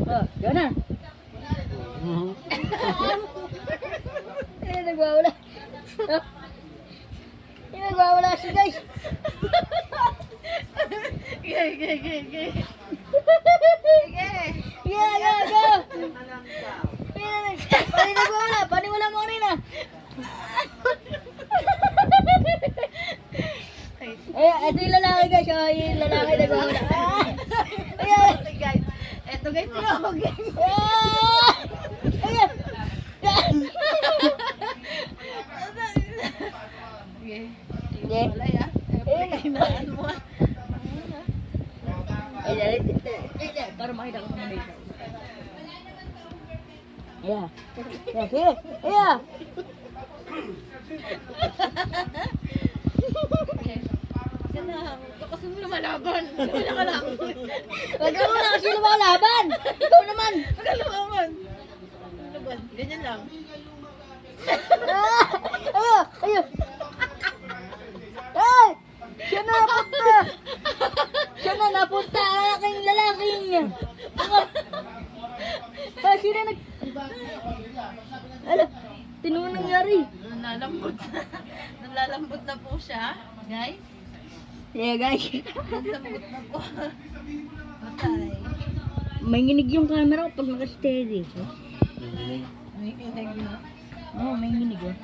Oh, yun na. Nagwawala. Nagwawala siya, guys. Sige. Go. Nagwawala. Paniwala mo rin ah. Ito yung lalaki, guys. Yung lalaki nagwawala. Ayan. Guys, eto guys, yung Hindi. wala ya. Pagkainaan mo. Para makita ko sa mga Yeah. Sige. Yeah. Kasi mo lumalaban. Lumalaban. Wag ka muna kasi lumalaban. Ikaw naman. Lumalaban. Ganyan lang. Ayun. Ay! Siya na napunta. Siya na napunta ang aking lalaking. Sino nag... Ano? Tinunong nangyari. Nalalambot na po siya. Guys. Yeah, guys. Nalalambot na po. Matay. May nginig yung camera ko pag naka-steady. May kinig na. Oo, may nginig oh.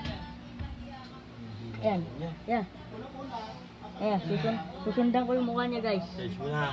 Ayan. Yeah. Ayan, susundan ko yung mukha niya, guys. Guys, muna.